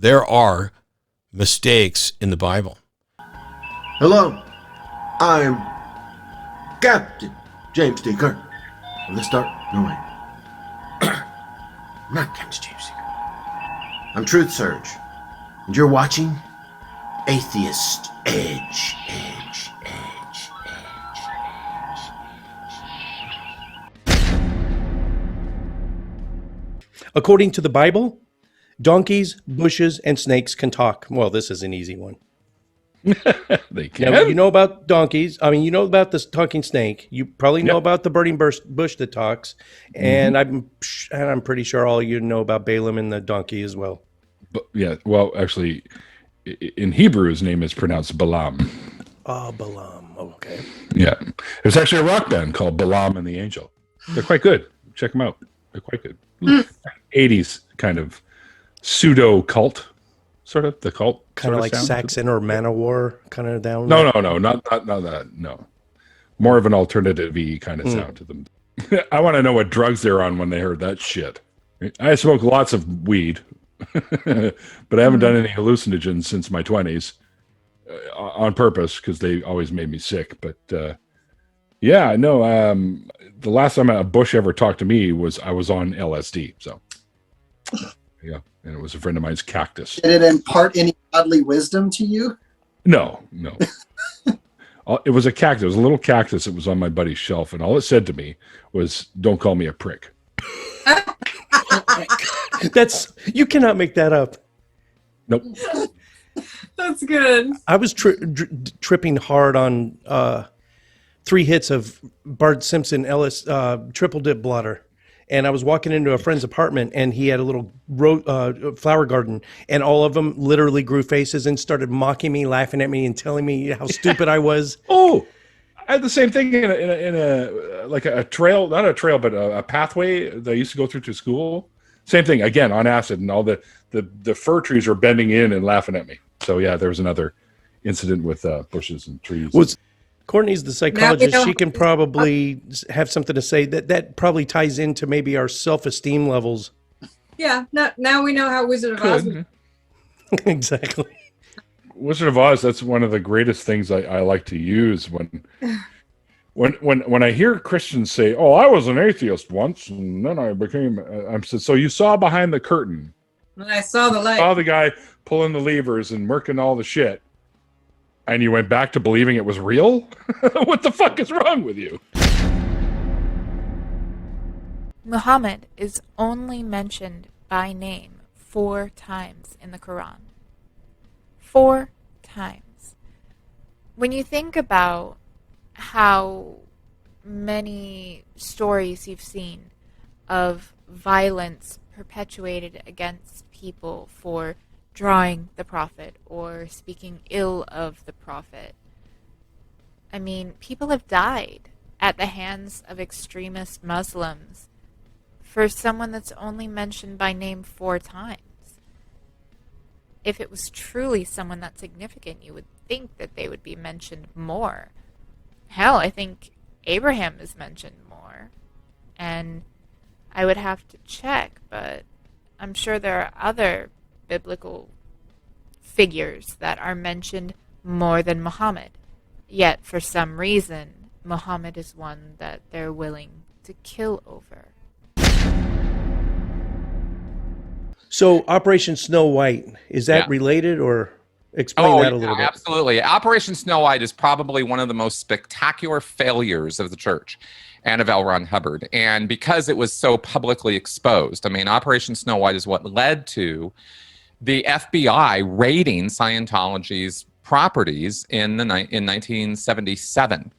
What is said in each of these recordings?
there are mistakes in the Bible. Hello, I'm Captain James D. Kirk. Let's start. No way. I'm not Captain James D. Kirk. I'm Truth Surge, and you're watching Atheist Edge. According to the Bible, donkeys, bushes, and snakes can talk. Well, this is an easy one. They can. Now, you know about donkeys. I mean, you know about this talking snake. You probably know about the burning bush that talks. And I'm pretty sure all you know about Balaam and the donkey as well. But, yeah, well, actually, in Hebrew, his name is pronounced Balaam. Oh, Balaam. Okay. Yeah. There's actually a rock band called Balaam and the Angel. They're quite good. Check them out. They're quite good. 80s kind of pseudo cult, sort of the cult, kind of like Saxon or Manowar, kind of down. No, not that. No, more of an alternative-y kind of sound to them. I want to know what drugs they're on when they heard that shit. I smoke lots of weed, but I haven't done any hallucinogens since my 20s on purpose because they always made me sick. But yeah, no. The last time a bush ever talked to me was I was on LSD. So yeah, and it was a friend of mine's cactus. Did it impart any godly wisdom to you? No. It was a cactus. It was a little cactus that was on my buddy's shelf, and all it said to me was, "Don't call me a prick." That's you cannot make that up. Nope. That's good. I was tripping hard on 3 hits of Bart Simpson Ellis triple dip blotter. And I was walking into a friend's apartment, and he had a little flower garden, and all of them literally grew faces and started mocking me, laughing at me, and telling me how stupid I was. Oh, I had the same thing in a like a trail, not a trail, but a pathway that I used to go through to school. Same thing again on acid, and all the fir trees were bending in and laughing at me. So yeah, there was another incident with bushes and trees. Courtney's the psychologist. She can probably have something to say that probably ties into maybe our self-esteem levels. Yeah. Now we know how Wizard of Oz. Exactly. Wizard of Oz. That's one of the greatest things I like to use when I hear Christians say, "Oh, I was an atheist once, and then I became." I'm so you saw behind the curtain. And I saw the light. Saw the guy pulling the levers and working all the shit. And you went back to believing it was real? What the fuck is wrong with you? Muhammad is only mentioned by name 4 times in the Quran. 4 times. When you think about how many stories you've seen of violence perpetuated against people for drawing the prophet or speaking ill of the prophet. I mean, people have died at the hands of extremist Muslims for someone that's only mentioned by name 4 times. If it was truly someone that significant, you would think that they would be mentioned more. Hell, I think Abraham is mentioned more. And I would have to check, but I'm sure there are other biblical figures that are mentioned more than Muhammad. Yet, for some reason, Muhammad is one that they're willing to kill over. So, Operation Snow White, is that related, or explain that a little bit? Absolutely. Operation Snow White is probably one of the most spectacular failures of the church and of L. Ron Hubbard. And because it was so publicly exposed, I mean, Operation Snow White is what led to the FBI raiding Scientology's properties in 1977.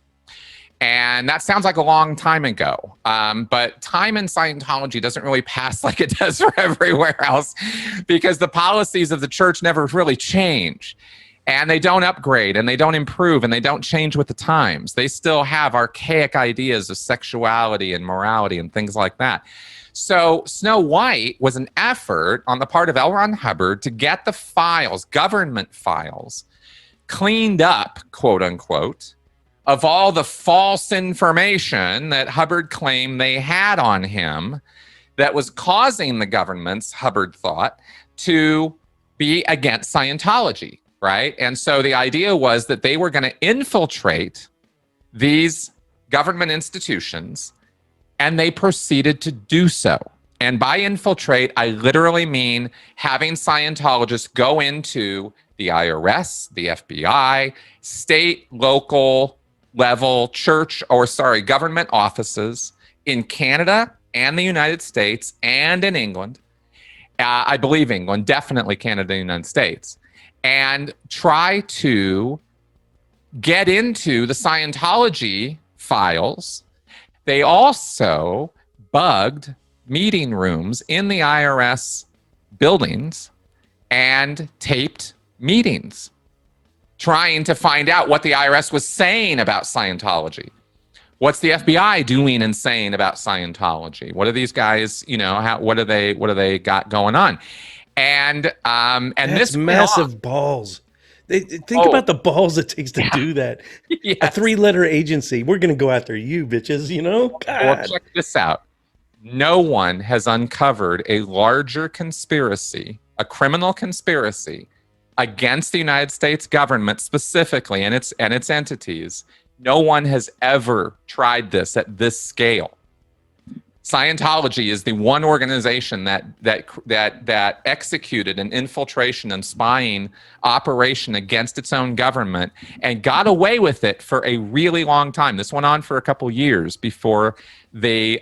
And that sounds like a long time ago. But time in Scientology doesn't really pass like it does for everywhere else because the policies of the church never really change. And they don't upgrade, and they don't improve, and they don't change with the times. They still have archaic ideas of sexuality and morality and things like that. So Snow White was an effort on the part of L. Ron Hubbard to get the files, government files, cleaned up, quote unquote, of all the false information that Hubbard claimed they had on him that was causing the governments, Hubbard thought, to be against Scientology, right? And so the idea was that they were going to infiltrate these government institutions, and they proceeded to do so. And by infiltrate, I literally mean having Scientologists go into the IRS, the FBI, state, local level government offices in Canada and the United States and in England. I believe England, definitely Canada and the United States, and try to get into the Scientology files. They also bugged meeting rooms in the IRS buildings and taped meetings, trying to find out what the IRS was saying about Scientology. What's the FBI doing and saying about Scientology? What are these guys, what do they got going on? And That's this massive balls. Think about the balls it takes to do that. Yes. A 3-letter agency. We're going to go after you, bitches, God. Well, check this out. No one has uncovered a larger conspiracy, a criminal conspiracy against the United States government specifically and its entities. No one has ever tried this at this scale. Scientology is the one organization that executed an infiltration and spying operation against its own government and got away with it for a really long time. This went on for a couple years before the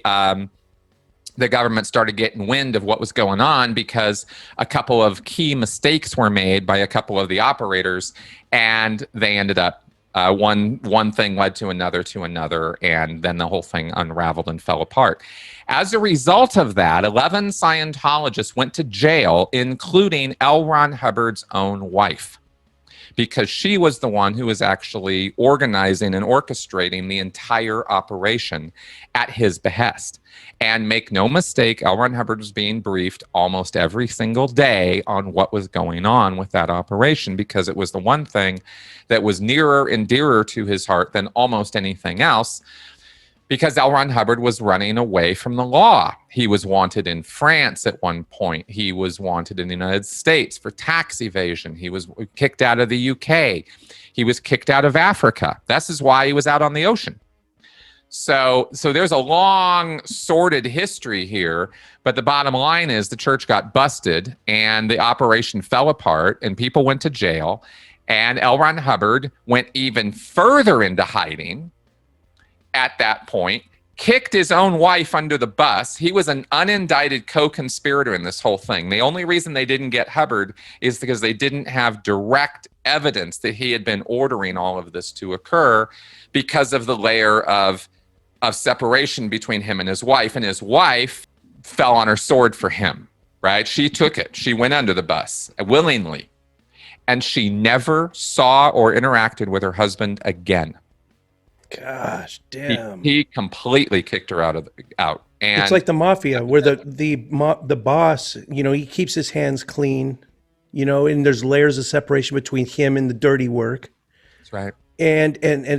government started getting wind of what was going on, because a couple of key mistakes were made by a couple of the operators, and they ended up one thing led to another, and then the whole thing unraveled and fell apart. As a result of that, 11 Scientologists went to jail, including L. Ron Hubbard's own wife, because she was the one who was actually organizing and orchestrating the entire operation at his behest. And make no mistake, L. Ron Hubbard was being briefed almost every single day on what was going on with that operation, because it was the one thing that was nearer and dearer to his heart than almost anything else, because L. Ron Hubbard was running away from the law. He was wanted in France at one point. He was wanted in the United States for tax evasion. He was kicked out of the UK. He was kicked out of Africa. This is why he was out on the ocean. So there's a long, sordid history here, but the bottom line is the church got busted and the operation fell apart and people went to jail, and L. Ron Hubbard went even further into hiding at that point, kicked his own wife under the bus. He was an unindicted co-conspirator in this whole thing. The only reason they didn't get Hubbard is because they didn't have direct evidence that he had been ordering all of this to occur, because of the layer of separation between him and his wife fell on her sword for him, right? She took it. She went under the bus willingly, and she never saw or interacted with her husband again. Gosh, damn. He completely kicked her out. And it's like the mafia, where the boss, he keeps his hands clean, and there's layers of separation between him and the dirty work. That's right. And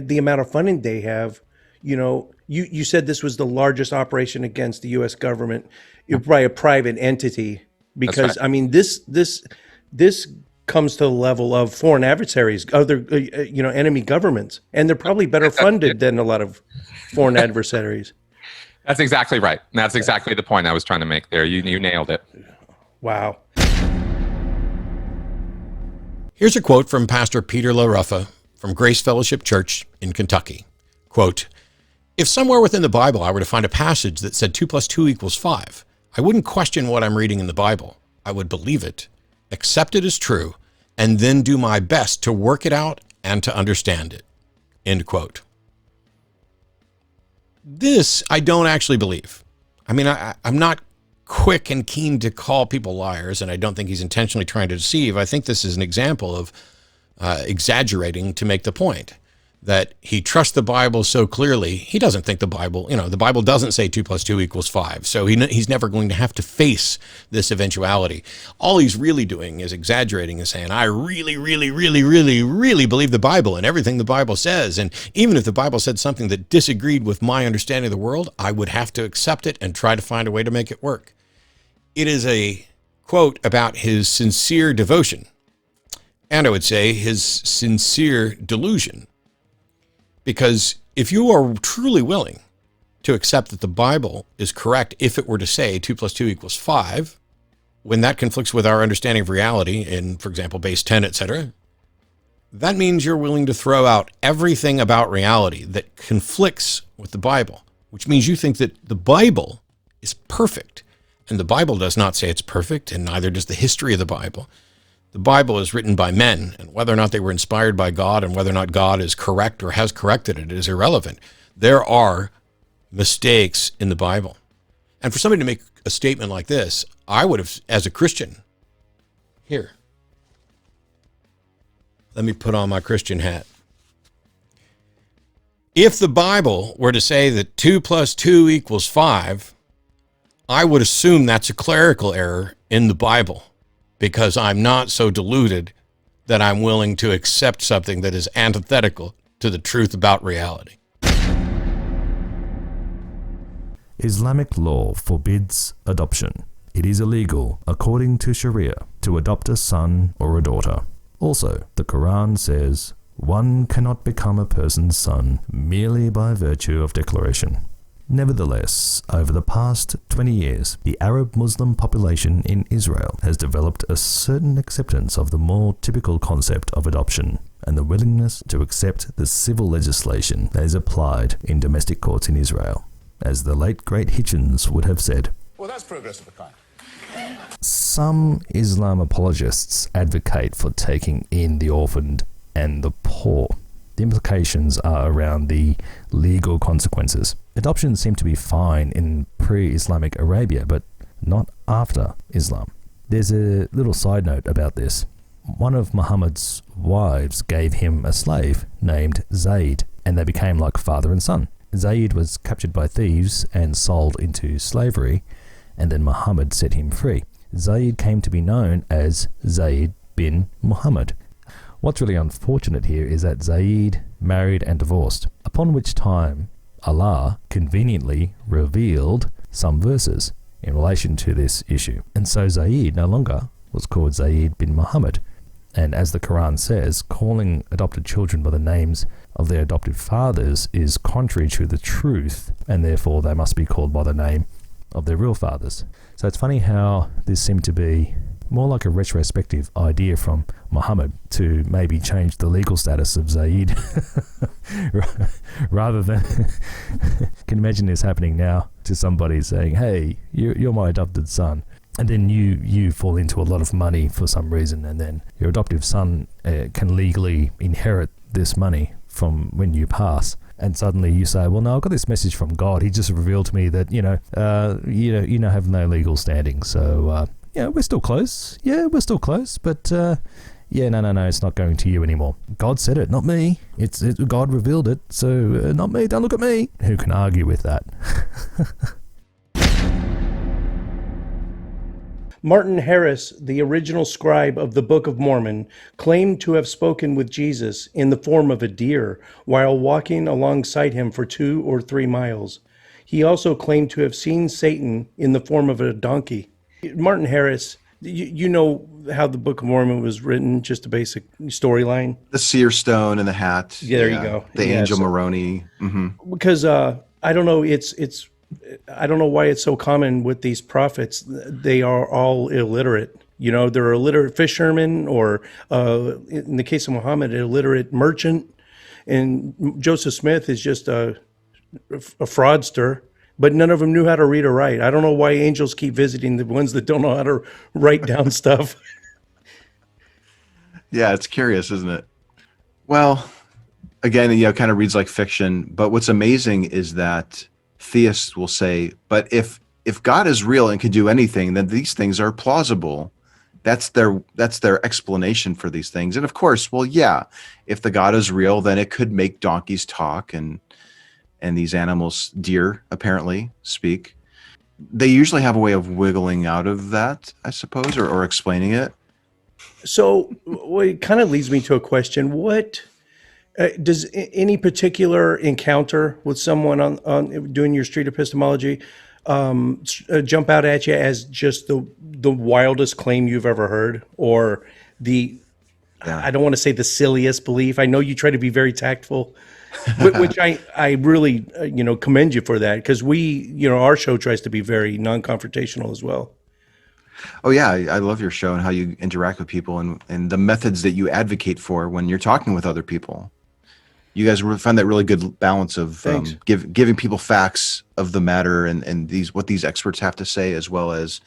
the amount of funding they have, you said this was the largest operation against the U.S. government by a private entity, because right. I mean this comes to the level of foreign adversaries, other enemy governments, and they're probably better funded than a lot of foreign adversaries. That's exactly right. That's exactly the point I was trying to make there. You nailed it. Wow. Here's a quote from Pastor Peter LaRuffa from Grace Fellowship Church in Kentucky. Quote, "If somewhere within the Bible I were to find a passage that said 2 + 2 = 5, I wouldn't question what I'm reading in the Bible. I would believe it, accept it as true, and then do my best to work it out and to understand it." End quote. This I don't actually believe. I mean, I'm not quick and keen to call people liars, and I don't think he's intentionally trying to deceive. I think this is an example of exaggerating to make the point that he trusts the Bible so clearly. He doesn't think the Bible doesn't say 2 + 2 = 5. So he's never going to have to face this eventuality. All he's really doing is exaggerating and saying, I really, really, really, really, really believe the Bible and everything the Bible says. And even if the Bible said something that disagreed with my understanding of the world, I would have to accept it and try to find a way to make it work. It is a quote about his sincere devotion, and I would say his sincere delusion. Because if you are truly willing to accept that the Bible is correct, if it were to say 2 + 2 = 5, when that conflicts with our understanding of reality in, for example, base 10, etc., that means you're willing to throw out everything about reality that conflicts with the Bible, which means you think that the Bible is perfect. And the Bible does not say it's perfect, and neither does the history of the Bible. The Bible is written by men, and whether or not they were inspired by God and whether or not God is correct or has corrected it is irrelevant. There are mistakes in the Bible. And for somebody to make a statement like this, I would have, as a Christian, here, let me put on my Christian hat. If the Bible were to say that 2 + 2 = 5, I would assume that's a clerical error in the Bible, because I'm not so deluded that I'm willing to accept something that is antithetical to the truth about reality. Islamic law forbids adoption. It is illegal, according to Sharia, to adopt a son or a daughter. Also, the Quran says, one cannot become a person's son merely by virtue of declaration. Nevertheless, over the past 20 years, the Arab Muslim population in Israel has developed a certain acceptance of the more typical concept of adoption and the willingness to accept the civil legislation that is applied in domestic courts in Israel. As the late great Hitchens would have said, well, that's progress of a kind. Some Islam apologists advocate for taking in the orphaned and the poor. The implications are around the legal consequences. Adoptions seem to be fine in pre-Islamic Arabia, but not after Islam. There's a little side note about this. One of Muhammad's wives gave him a slave named Zayd, and they became like father and son. Zayd was captured by thieves and sold into slavery, and then Muhammad set him free. Zayd came to be known as Zayd bin Muhammad. What's really unfortunate here is that Zayd married and divorced, upon which time Allah conveniently revealed some verses in relation to this issue. And so Zayd no longer was called Zayd bin Muhammad. And as the Quran says, calling adopted children by the names of their adoptive fathers is contrary to the truth, and therefore they must be called by the name of their real fathers. So it's funny how this seemed to be more like a retrospective idea from Muhammad to maybe change the legal status of Zayd rather than can imagine this happening now to somebody saying, hey, you're my adopted son, and then you fall into a lot of money for some reason, and then your adoptive son can legally inherit this money from when you pass. And suddenly you say, well, no, I've got this message from God. He just revealed to me that, you have no legal standing. So, we're still close. Yeah, we're still close. But, no, it's not going to you anymore. God said it, not me. God revealed it. So, not me. Don't look at me. Who can argue with that? Martin Harris, the original scribe of the Book of Mormon, claimed to have spoken with Jesus in the form of a deer while walking alongside him for 2 or 3 miles. He also claimed to have seen Satan in the form of a donkey. Martin Harris, you know how the Book of Mormon was written, just a basic storyline? The seer stone and the hat. Yeah, there you go. The angel Moroni. Mm-hmm. Because I don't know, I don't know why it's so common with these prophets. They are all illiterate. They're illiterate fishermen, or in the case of Muhammad, an illiterate merchant. And Joseph Smith is just a fraudster. But none of them knew how to read or write. I don't know why angels keep visiting the ones that don't know how to write down stuff. Yeah, it's curious, isn't it? Well, again, it kind of reads like fiction. But what's amazing is that theists will say, but if God is real and can do anything, then these things are plausible. That's their explanation for these things. And of course, well, yeah, if the God is real, then it could make donkeys talk and these animals, deer apparently, speak. They usually have a way of wiggling out of that, I suppose, or explaining it. So it kind of leads me to a question. What does any particular encounter with someone on doing your street epistemology, jump out at you as just the wildest claim you've ever heard, or the I don't want to say the silliest belief? I know you try to be very tactful, which I really commend you for that, because our show tries to be very non-confrontational as well. Oh yeah, I love your show and how you interact with people and the methods that you advocate for when you're talking with other people. You guys find that really good balance of giving people facts of the matter and what these experts have to say, as well as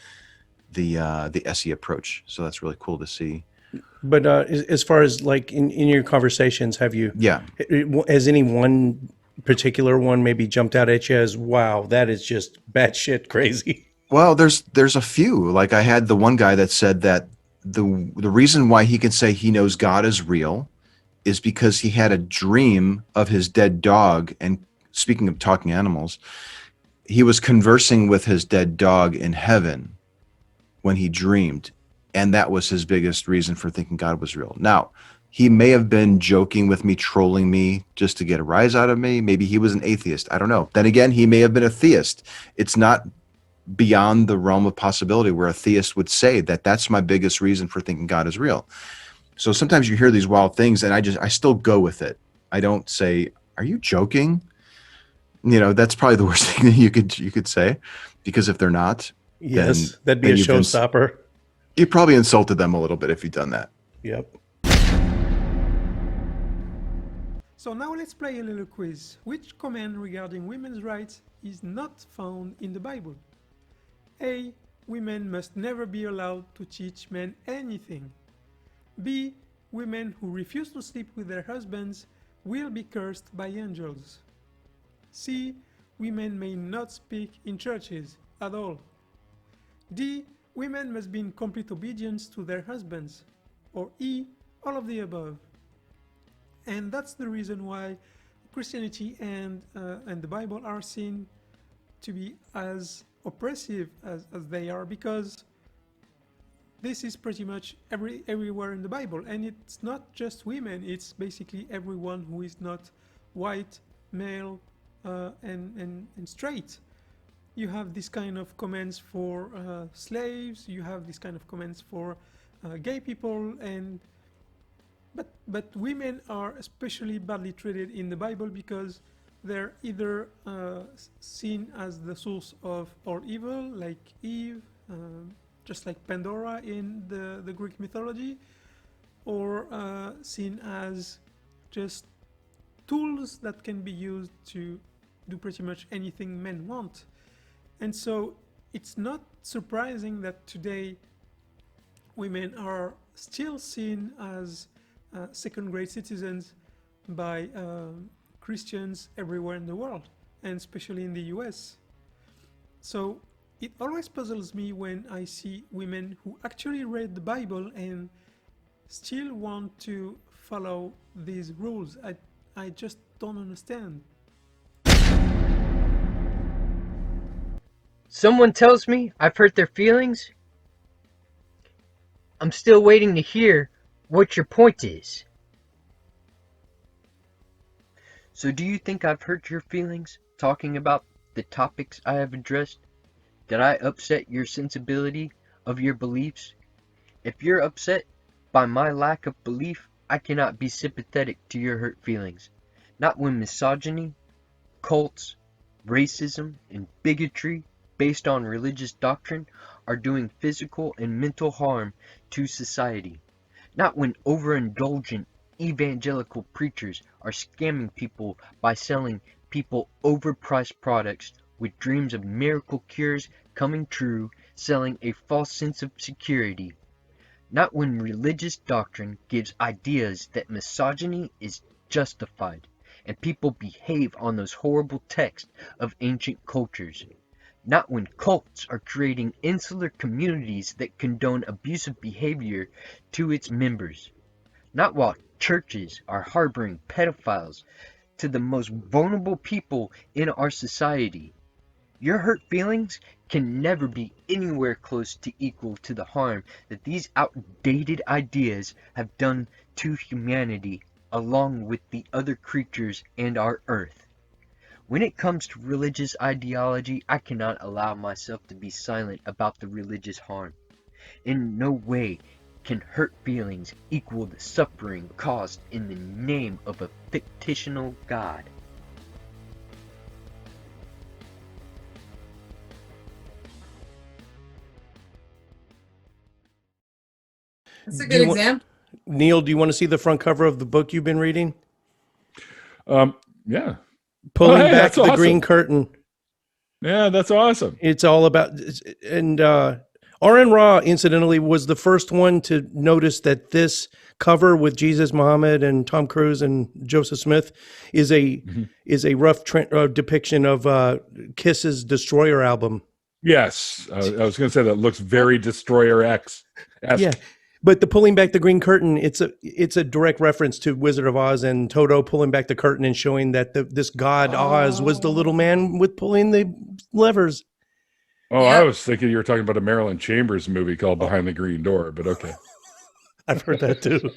the SE approach. So that's really cool to see. But as far as like in your conversations, has any one particular one maybe jumped out at you as, wow, that is just batshit crazy? Well, there's a few. Like I had the one guy that said that the reason why he can say he knows God is real is because he had a dream of his dead dog. And speaking of talking animals, he was conversing with his dead dog in heaven when he dreamed. And that was his biggest reason for thinking God was real. Now, he may have been joking with me, trolling me just to get a rise out of me. Maybe he was an atheist. I don't know. Then again, he may have been a theist. It's not beyond the realm of possibility where a theist would say that that's my biggest reason for thinking God is real. So sometimes you hear these wild things and I still go with it. I don't say, are you joking? That's probably the worst thing that you could say, because if they're not, yes, that'd be a showstopper. You probably insulted them a little bit if you've done that. Yep. So now let's play a little quiz. Which command regarding women's rights is not found in the Bible? A. Women must never be allowed to teach men anything. B. Women who refuse to sleep with their husbands will be cursed by angels. C. Women may not speak in churches at all. D. Women must be in complete obedience to their husbands. Or E. All of the above. And that's the reason why Christianity and the Bible are seen to be as oppressive as they are, because this is pretty much everywhere in the Bible. And it's not just women, it's basically everyone who is not white, male, and straight. You have this kind of commands for slaves, you have this kind of commands for gay people, but women are especially badly treated in the Bible because they're either seen as the source of all evil, like Eve, just like Pandora in the Greek mythology, or seen as just tools that can be used to do pretty much anything men want. And so it's not surprising that today women are still seen as second-grade citizens by Christians everywhere in the world, and especially in the US. So it always puzzles me when I see women who actually read the Bible and still want to follow these rules. I just don't understand. Someone tells me I've hurt their feelings. I'm still waiting to hear what your point is. So do you think I've hurt your feelings talking about the topics I have addressed? Did I upset your sensibility of your beliefs? If you're upset by my lack of belief, I cannot be sympathetic to your hurt feelings. Not when misogyny, cults, racism, and bigotry based on religious doctrine are doing physical and mental harm to society. Not when overindulgent evangelical preachers are scamming people by selling people overpriced products with dreams of miracle cures coming true, selling a false sense of security. Not when religious doctrine gives ideas that misogyny is justified and people behave on those horrible texts of ancient cultures. Not when cults are creating insular communities that condone abusive behavior to its members. Not while churches are harboring pedophiles to the most vulnerable people in our society. Your hurt feelings can never be anywhere close to equal to the harm that these outdated ideas have done to humanity along with the other creatures and our earth. When it comes to religious ideology, I cannot allow myself to be silent about the religious harm. In no way can hurt feelings equal the suffering caused in the name of a fictional God. That's a good example. Neil, do you want to see the front cover of the book you've been reading? Yeah. Pulling hey, Back the awesome. Green Curtain. Yeah, that's awesome. It's all about, and R.N. Ra, incidentally, was the first one to notice that this cover with Jesus, Muhammad, and Tom Cruise and Joseph Smith is a rough depiction of Kiss's Destroyer album. Yes, I was going to say that looks very Destroyer X. Yeah, but the pulling back the green curtain, it's a direct reference to Wizard of Oz and Toto pulling back the curtain and showing that this god Oz was the little man with pulling the levers. Oh, I was thinking you were talking about a Marilyn Chambers movie called Behind the Green Door, but okay. I've heard that too.